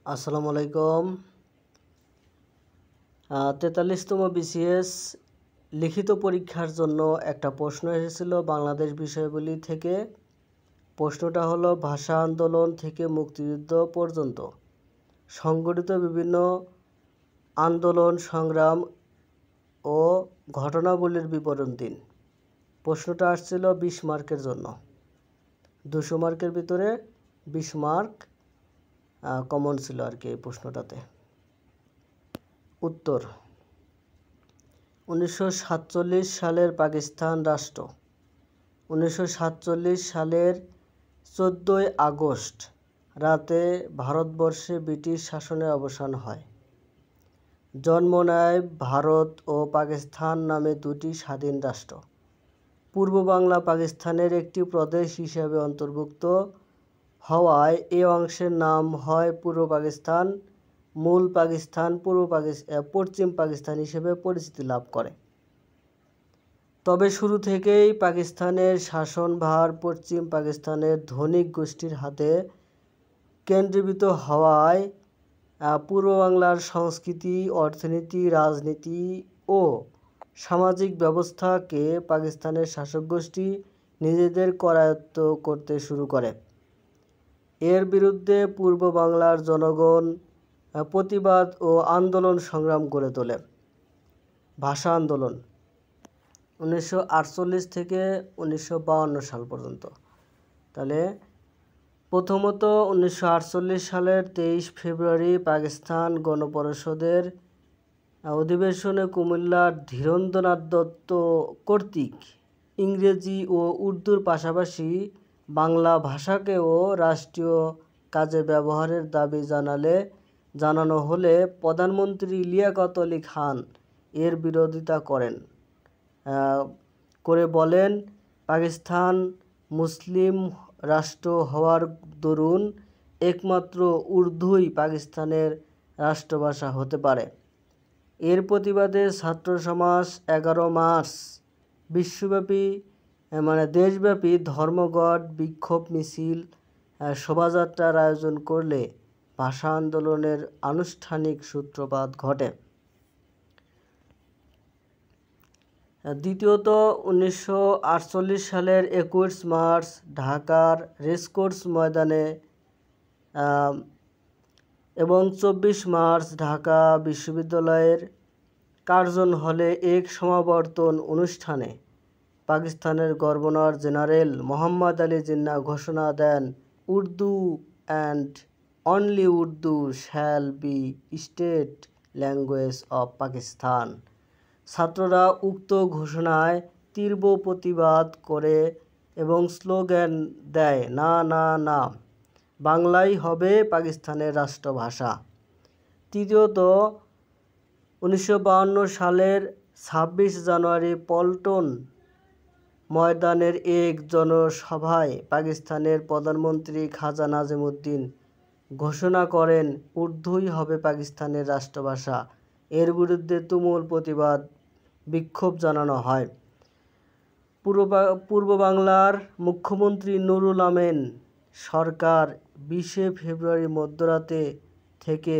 আসসালামু আলাইকুম। 43তম বিসিএস লিখিত পরীক্ষার জন্য একটা প্রশ্ন এসেছিল বাংলাদেশ বিষয়াবলী থেকে। প্রশ্নটা হলো, ভাষা আন্দোলন থেকে মুক্তিযুদ্ধ পর্যন্ত সংগঠিত বিভিন্ন আন্দোলন, সংগ্রাম ও ঘটনাবলীর বিবরণ দিন। প্রশ্নটা আসছিল 20 মার্কের জন্য। 200 মার্কের ভিতরে 20 মার্ক কমন ছিল আর কি এই প্রশ্নটাতে। উত্তর: 1947 সালের পাকিস্তান রাষ্ট্র 1947 সালের 14ই আগস্ট রাতে ভারতবর্ষে ব্রিটিশ শাসনের অবসান হয়। জন্ম নেয় ভারত ও পাকিস্তান নামে দুটি স্বাধীন রাষ্ট্র। পূর্ব বাংলা পাকিস্তানের একটি প্রদেশ হিসেবে অন্তর্ভুক্ত হওয়ায় এ অংশের নাম হয় পূর্ব পাকিস্তান। মূল পাকিস্তান পশ্চিম পাকিস্তান হিসেবে পরিচিতি লাভ করে। তবে শুরু থেকেই পাকিস্তানের শাসনভার পশ্চিম পাকিস্তানের ধনিক গোষ্ঠীর হাতে কেন্দ্রীভূত হওয়ায় পূর্ব বাংলার সংস্কৃতি, অর্থনীতি, রাজনীতি ও সামাজিক ব্যবস্থাকে পাকিস্তানের শাসক গোষ্ঠী নিজেদের করায়ত্ত করতে শুরু করে। এর বিরুদ্ধে পূর্ব বাংলার জনগণ প্রতিবাদ ও আন্দোলন সংগ্রাম গড়ে তোলে। ভাষা আন্দোলন 1948 থেকে 1952 সাল পর্যন্ত। তাহলে প্রথমত 1948 সালের 23 ফেব্রুয়ারি পাকিস্তান গণপরিষদের অধিবেশনে কুমিল্লার ধীরেন্দ্রনাথ দত্ত কর্তৃক ইংরেজি ও উর্দুর পাশাপাশি বাংলা ভাষাকেও রাষ্ট্রীয় কাজে ব্যবহারের দাবি জানানো হলে প্রধানমন্ত্রী লিয়াকত আলী খান এর বিরোধিতা করে বলেন, পাকিস্তান মুসলিম রাষ্ট্র হওয়ার দরুন একমাত্র উর্দুই পাকিস্তানের রাষ্ট্রভাষা হতে পারে। এর প্রতিবাদে ছাত্র সমাজ 11 মার্চ দেশব্যাপী ধর্মঘট, বিক্ষোভ মিছিল, শোভাযাত্রার আয়োজন করলে ভাষা আন্দোলনের আনুষ্ঠানিক সূত্রপাত ঘটে। দ্বিতীয়ত 1948 সালের 21 মার্চ ঢাকার রেসকোর্স ময়দানে এবং 24 মার্চ ঢাকা বিশ্ববিদ্যালয়ের কার্জন হলে এক সমাবর্তন অনুষ্ঠানে পাকিস্তানের গভর্নর জেনারেল মোহাম্মদ আলী জিন্নাহ ঘোষণা দেন, Urdu and only Urdu shall be state language of Pakistan. ছাত্ররা উক্ত ঘোষণায় তীব্র প্রতিবাদ করে এবং স্লোগান দেয়, না না না, বাংলাই হবে পাকিস্তানের রাষ্ট্রভাষা। তৃতীয়ত 1952 সালের 26 জানুয়ারি পল্টন ময়দানের এক জনসভায় পাকিস্তানের প্রধানমন্ত্রী খাজা নাজিমুদ্দিন ঘোষণা করেন, উর্দুই হবে পাকিস্তানের রাষ্ট্রভাষা। এর বিরুদ্ধে তুমুল প্রতিবাদ বিক্ষোভ জানানো হয়। পূর্ব বাংলার মুখ্যমন্ত্রী নুরুল আমিন সরকার 20 ফেব্রুয়ারি মধ্যরাতে থেকে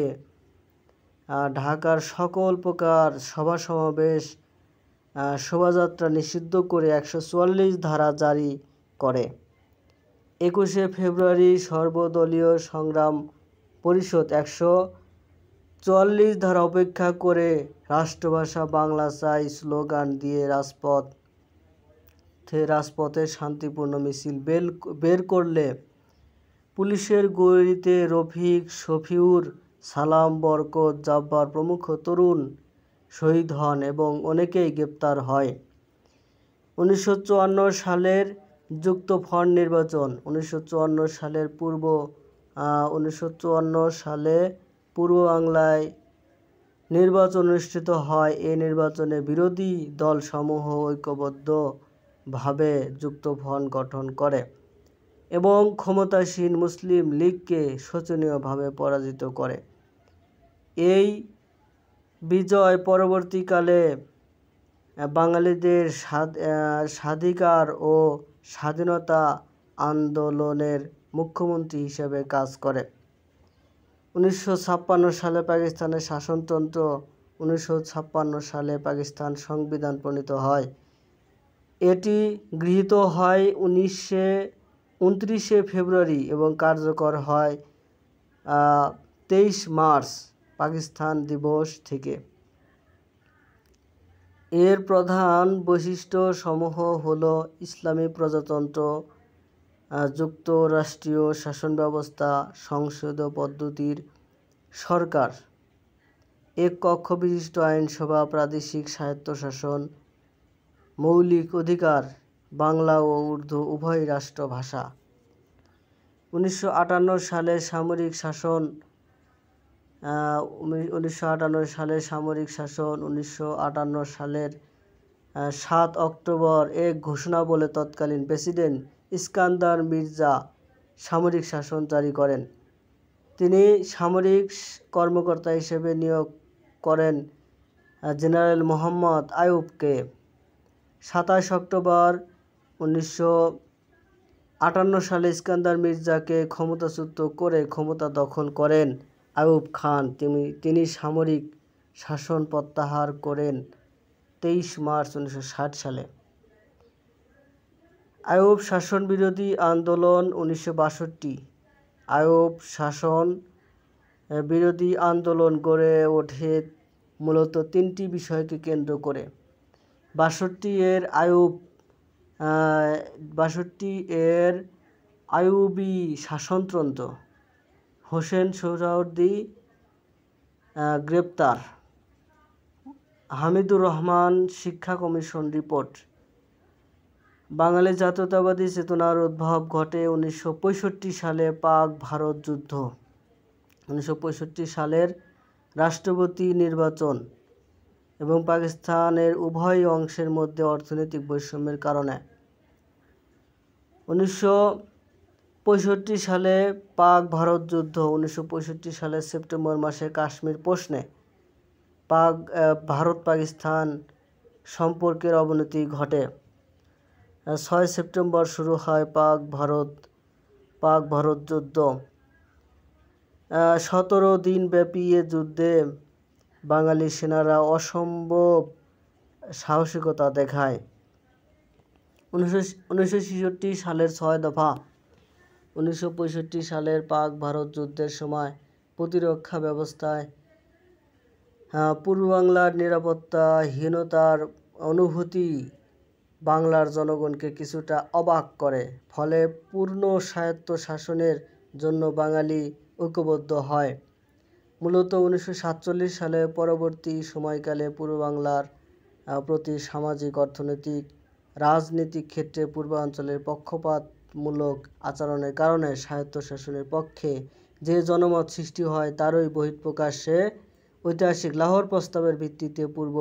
ঢাকার সকল প্রকার সভা সমাবেশ, শোভাযাত্রা নিষিদ্ধ করে 144 ধারা জারি করে। 21 ফেব্রুয়ারি সর্বদলীয় সংগ্রাম পরিষদ 144 ধারা উপেক্ষা করে রাষ্ট্রভাষা বাংলা চাই স্লোগান দিয়ে রাজপথে শান্তিপূর্ণ মিছিল বের করলে পুলিশের গুলিতে রফিক, শফিউর, সালাম, বরকত, জাব্বার প্রমুখ তরুণ শহীদ হন এবং অনেকেই গ্রেপ্তার হয়। 1954 সালের যুক্তফ্রন্ট নির্বাচন 1954 সালে পূর্ব বাংলায় নির্বাচন অনুষ্ঠিত হয়। এই নির্বাচনে বিরোধী দলসমূহ ঐক্যবদ্ধভাবে যুক্তফ্রন্ট গঠন করে এবং ক্ষমতাসীন মুসলিম লীগকে শোচনীয়ভাবে পরাজিত করে। এই বিজয় পরবর্তীকালে বাঙালিদের স্বাধিকার ও স্বাধীনতা আন্দোলনের মুখ্যমন্ত্রী হিসেবে কাজ করে। 1956 সালে পাকিস্তানের শাসনতন্ত্র 1956 সালে পাকিস্তান সংবিধান প্রণীত হয়। এটি গৃহীত হয় 29 ফেব্রুয়ারি এবং কার্যকর হয় 23 মার্চ পাকিস্তান দিবস থেকে। এর প্রধান বৈশিষ্ট্য সমূহ হলো ইসলামী প্রজাতন্ত্র, যুক্তরাষ্ট্রীয় শাসন ব্যবস্থা, সংসদীয় পদ্ধতির সরকার, এক কক্ষ বিশিষ্ট আইনসভা, প্রাদেশিক স্বায়ত্তশাসন, মৌলিক অধিকার, বাংলা ও উর্দু উভয় রাষ্ট্রভাষা। 1958 সালের সামরিক শাসন 1958 সালের 7 অক্টোবর এক ঘোষণাবলে তৎকালীন প্রেসিডেন্ট ইস্কান্দার মির্জা সামরিক শাসন জারি করেন। তিনি সামরিক কর্মকর্তা হিসেবে নিয়োগ করেন জেনারেল মোহাম্মদ আইয়ুবকে। 27 অক্টোবর 1958 সালে ইস্কান্দার মির্জাকে ক্ষমতাচ্যুত করে ক্ষমতা দখল করেন আইয়ুব খান। তিনি সামরিক শাসন প্রত্যাহার করেন 23 মার্চ 1960 সালে। আইয়ুব শাসন বিরোধী আন্দোলন 1962। আইয়ুব শাসন বিরোধী আন্দোলন গড়ে ওঠে মূলত তিনটি বিষয়কে কেন্দ্র করে। 62 এর আইয়ুবী শাসনতন্ত্র, হোসেন সোহরাওয়ার্দী গ্রেপ্তার, হামিদুর রহমান শিক্ষা কমিশন রিপোর্ট। বাঙালি জাতীয়তাবাদী চেতনার উদ্ভব ঘটে 1965 সালে পাক ভারত যুদ্ধ, 1965 সালের রাষ্ট্রপতি নির্বাচন এবং পাকিস্তানের উভয় অংশের মধ্যে অর্থনৈতিক বৈষম্যের কারণে। 1965 সালে পাক ভারত যুদ্ধ। 1965 সালের সেপ্টেম্বর মাসে কাশ্মীর প্রশ্নে ভারত পাকিস্তান সম্পর্কের অবনতি ঘটে। 6 সেপ্টেম্বর শুরু হয় পাক ভারত যুদ্ধ। 17 দিন ব্যাপী এ যুদ্ধে বাঙালি সেনারা অসম্ভব সাহসিকতা দেখায়। 1966 সালের 6 দফা। 1965 সালের পাক ভারত যুদ্ধের সময় প্রতিরক্ষা ব্যবস্থায় পূর্ব বাংলার নিরাপত্তাহীনতার অনুভূতি বাংলার জনগণকে কিছুটা অবাক করে। ফলে পূর্ণ স্বায়ত্ত শাসনের জন্য বাঙালি ঐক্যবদ্ধ হয়। মূলত 1947 সালে পরবর্তী সময়কালে পূর্ব বাংলার প্রতি সামাজিক, অর্থনৈতিক, রাজনৈতিক ক্ষেত্রে পূর্বাঞ্চলের পক্ষপাতমূলক আচরণের কারণে স্বায়ত্তশাসনের পক্ষে যে জনমত সৃষ্টি হয় তারই বহিঃপ্রকাশে ঐতিহাসিক লাহোর প্রস্তাবের ভিত্তিতে পূর্ব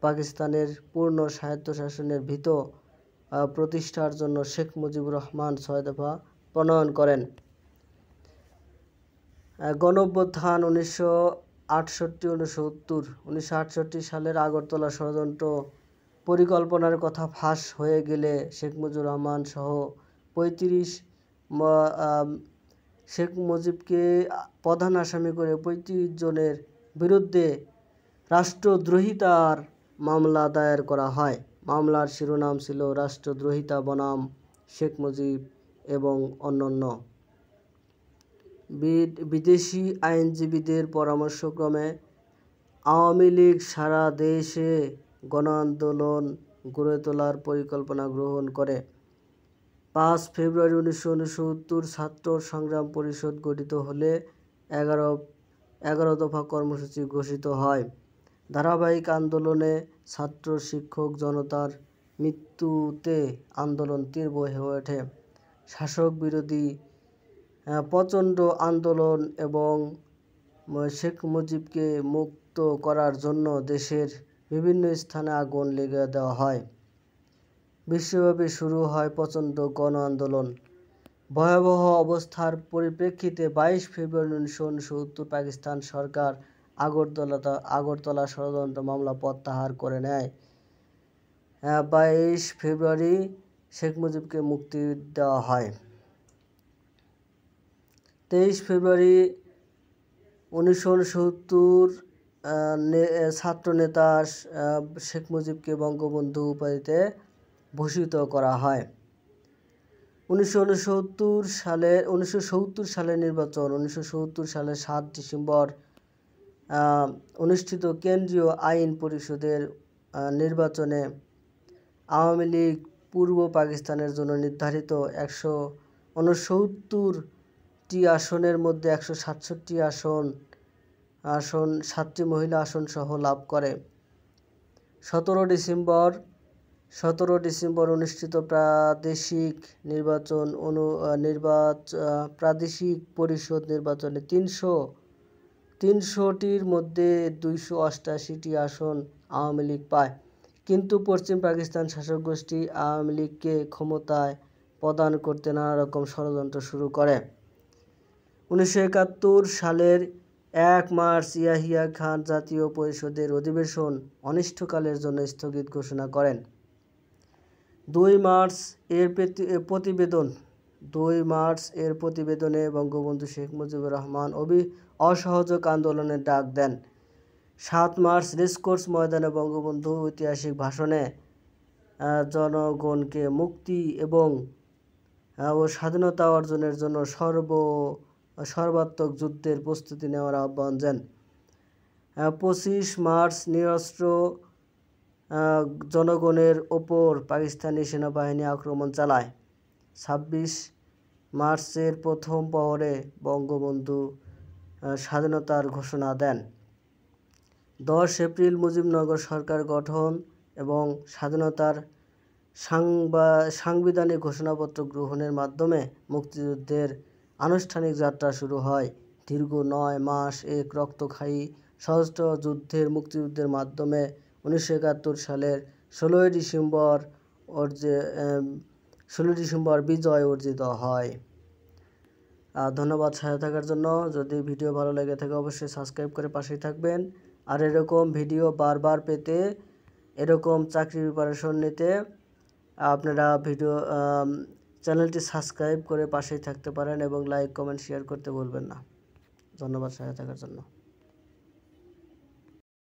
পাকিস্তানের পূর্ণ স্বায়ত্তশাসনের ভিত প্রতিষ্ঠার জন্য শেখ মুজিবুর রহমান 6 দফা প্রণয়ন করেন। গণঅভ্যুত্থান 1968 সালের আগরতলা ষড়যন্ত্র পরিকল্পনার কথা ফাঁস হয়ে গেলে শেখ মুজিবুর রহমান সহ শেখ মুজিবকে প্রধান আসামি করে 35 জনের বিরুদ্ধে রাষ্ট্রদ্রোহিতার মামলা দায়ের করা হয়। মামলার শিরোনাম ছিল রাষ্ট্রদ্রোহিতা বনাম শেখ মুজিব এবং অন্যান্য। বিদেশি আইনজীবীদের পরামর্শক্রমে আওয়ামী লীগ সারা দেশে গণ আন্দোলন গড়ে তোলার পরিকল্পনা গ্রহণ করে। 5 ফেব্রুয়ারি 1969 ছাত্র সংগ্রাম পরিষদ গঠিত হলে 11 দফা কর্মসূচি ঘোষিত হয়। ধারাবাহিক আন্দোলনে ছাত্র শিক্ষক জনতার মৃত্যুতে আন্দোলন তীব্র হয়ে ওঠে। শাসক বিরোধী প্রচণ্ড আন্দোলন এবং শেখ মুজিবকে মুক্ত করার জন্য দেশের বিভিন্ন স্থানে আগুন লেগে দেওয়া হয়। বিশ্বব্যাপী শুরু হয় প্রচণ্ড গণ আন্দোলন। ভয়াবহ অবস্থার পরিপ্রেক্ষিতে 22 ফেব্রুয়ারি 1969 পাকিস্তান সরকার আগরতলা ষড়যন্ত্র মামলা প্রত্যাহার করে নেয়। 22 ফেব্রুয়ারি শেখ মুজিবকে মুক্তি দেওয়া হয়। 23 ফেব্রুয়ারি 1969 ছাত্রনেতা শেখ মুজিবকে বঙ্গবন্ধু উপাধিতে ভূষিত করা হয়। 1970 সালের নির্বাচন। 1970 সালের 7 ডিসেম্বর অনুষ্ঠিত কেন্দ্রীয় আইন পরিষদের নির্বাচনে আওয়ামী লীগ পূর্ব পাকিস্তানের জন্য নির্ধারিত 169টি আসনের মধ্যে 167টি আসন 7টি মহিলা আসন সহ লাভ করে। 17 ডিসেম্বর অনুষ্ঠিত প্রাদেশিক পরিষদ নির্বাচনে 300টির মধ্যে 288টি আসন আওয়ামী লীগ পায়। কিন্তু পশ্চিম পাকিস্তান শাসক গোষ্ঠী আওয়ামী লীগকে ক্ষমতায় প্রদান করতে নানা রকম ষড়যন্ত্র শুরু করে। 1971 সালের 1 মার্চ ইয়াহিয়া খান জাতীয় পরিষদের অধিবেশন অনির্দিষ্টকালের জন্য স্থগিত ঘোষণা করেন। 2 মার্চ এর প্রতিবেদনে বঙ্গবন্ধু শেখ মুজিবুর রহমান অসহযোগ আন্দোলনের ডাক দেন। 7 মার্চ রেসকোর্স ময়দানে বঙ্গবন্ধু ঐতিহাসিক ভাষণে জনগণকে মুক্তি ও স্বাধীনতা অর্জনের জন্য সর্বাত্মক যুদ্ধের প্রস্তুতি নেওয়ার আহ্বান দেন। 25 মার্চ নিরস্ত্র জনগণের ওপর পাকিস্তানি সেনাবাহিনী আক্রমণ চালায়। 26 মার্চের প্রথম প্রহরে বঙ্গবন্ধু স্বাধীনতার ঘোষণা দেন। 10 এপ্রিল মুজিবনগর সরকার গঠন এবং স্বাধীনতার সাংবিধানিক ঘোষণাপত্র গ্রহণের মাধ্যমে মুক্তিযুদ্ধের আনুষ্ঠানিক যাত্রা শুরু হয়। দীর্ঘ 9 মাস এক রক্তক্ষয়ী সশস্ত্র মুক্তিযুদ্ধের মাধ্যমে 1971 সালের 16 ডিসেম্বর বিজয় অর্জিত হয়। ধন্যবাদ সাথে থাকার জন্য। যদি ভিডিও ভালো লেগে থাকে অবশ্যই সাবস্ক্রাইব করে পাশেই থাকবেন। আর এরকম ভিডিও বারবার পেতে, এরকম চাকরি প্রিপারেশন নিতে আপনারা চ্যানেলটি সাবস্ক্রাইব করে পাশেই থাকতে পারেন এবং লাইক, কমেন্ট, শেয়ার করতে ভুলবেন না। ধন্যবাদ সাথে থাকার জন্য।